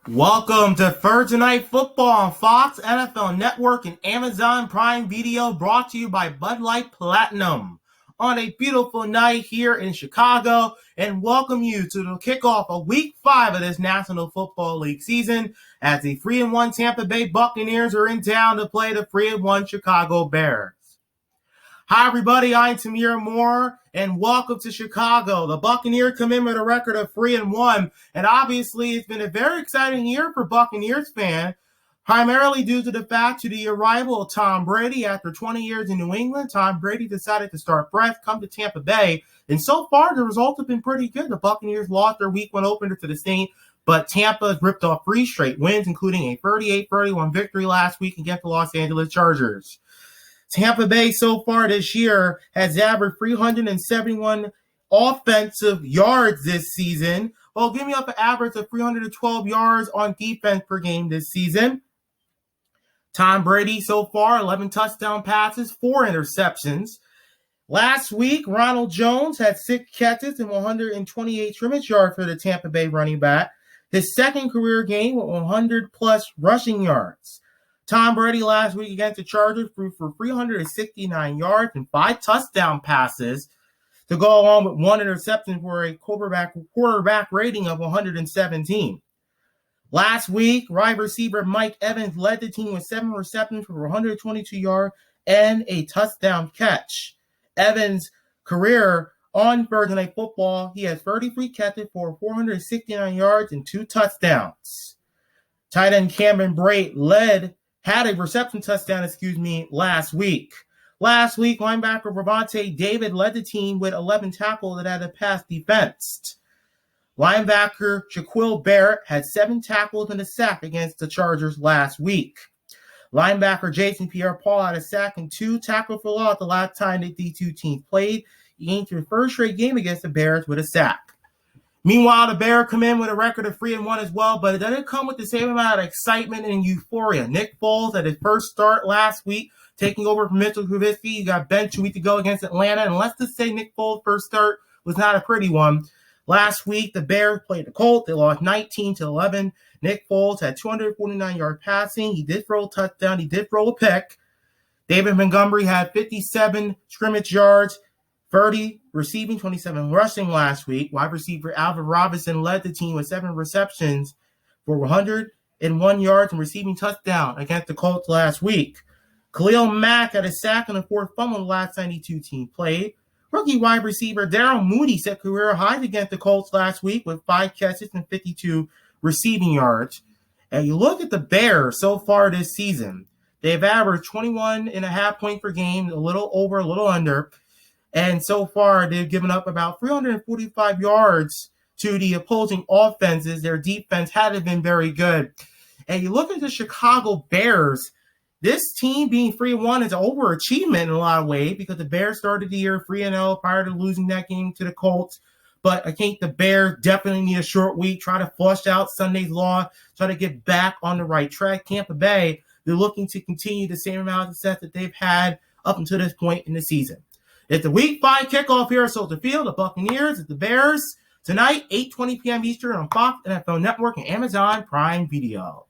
Welcome to Thursday Night Football on Fox, NFL Network, and Amazon Prime Video, brought to you by Bud Light Platinum. On a beautiful night here in Chicago, and welcome you to the kickoff of Week 5 of this National Football League season, as the 3-1 Tampa Bay Buccaneers are in town to play the 3-1 Chicago Bears. Hi, everybody. I'm Tamir Moore, and welcome to Chicago. The Buccaneers come in with a record of 3-1, and obviously it's been a very exciting year for Buccaneers fans, primarily due to the fact to the arrival of Tom Brady. After 20 years in New England, Tom Brady decided to start fresh, come to Tampa Bay, and so far the results have been pretty good. The Buccaneers lost their Week 1 opener to the Saints, but Tampa has ripped off 3 straight wins, including a 38-31 victory last week against the Los Angeles Chargers. Tampa Bay so far this year has averaged 371 offensive yards this season, while giving up an average of 312 yards on defense per game this season. Tom Brady so far, 11 touchdown passes, 4 interceptions. Last week, Ronald Jones had 6 catches and 128 scrimmage yards for the Tampa Bay running back, his second career game with 100-plus rushing yards. Tom Brady last week against the Chargers threw for 369 yards and 5 touchdown passes to go along with 1 interception for a quarterback rating of 117. Last week, wide receiver Mike Evans led the team with 7 receptions for 122 yards and a touchdown catch. Evans' career on Thursday Night Football, he has 33 catches for 469 yards and 2 touchdowns. Tight end Cameron Brate had a reception touchdown, last week. Last week, linebacker Ravonte David led the team with 11 tackles that had a pass defense. Linebacker Shaquille Barrett had 7 tackles and a sack against the Chargers last week. Linebacker Jason Pierre-Paul had a sack and 2 tackles for loss the last time that these two teams played. He gained his first straight game against the Bears with a sack. Meanwhile, the Bears come in with a record of 3-1 as well, but it doesn't come with the same amount of excitement and euphoria. Nick Foles at his first start last week, taking over from Mitchell Trubisky. He got benched 2 weeks ago against Atlanta, and let's just say Nick Foles' first start was not a pretty one. Last week, the Bears played the Colts. They lost 19-11. Nick Foles had 249 yards passing. He did throw a touchdown. He did throw a pick. David Montgomery had 57 scrimmage yards, 30 receiving, 27 rushing last week. Wide receiver Alvin Robinson led the team with 7 receptions for 101 yards and receiving touchdown against the Colts last week. Khalil Mack had a sack and a 4th fumble the last 92 team played. Rookie wide receiver Darrell Mooney set career highs against the Colts last week with 5 catches and 52 receiving yards. And you look at the Bears so far this season, they've averaged 21.5 points per game, a little over, a little under. And so far, they've given up about 345 yards to the opposing offenses. Their defense hadn't been very good. And you look at the Chicago Bears, this team being 3-1 is an overachievement in a lot of ways, because the Bears started the year 3-0 prior to losing that game to the Colts. But I think the Bears definitely need a short week, try to flush out Sunday's loss, try to get back on the right track. Tampa Bay, they're looking to continue the same amount of success that they've had up until this point in the season. It's the Week 5 kickoff here at Soldier Field. The Buccaneers at the Bears tonight, 8:20 p.m. Eastern on Fox, NFL Network, and Amazon Prime Video.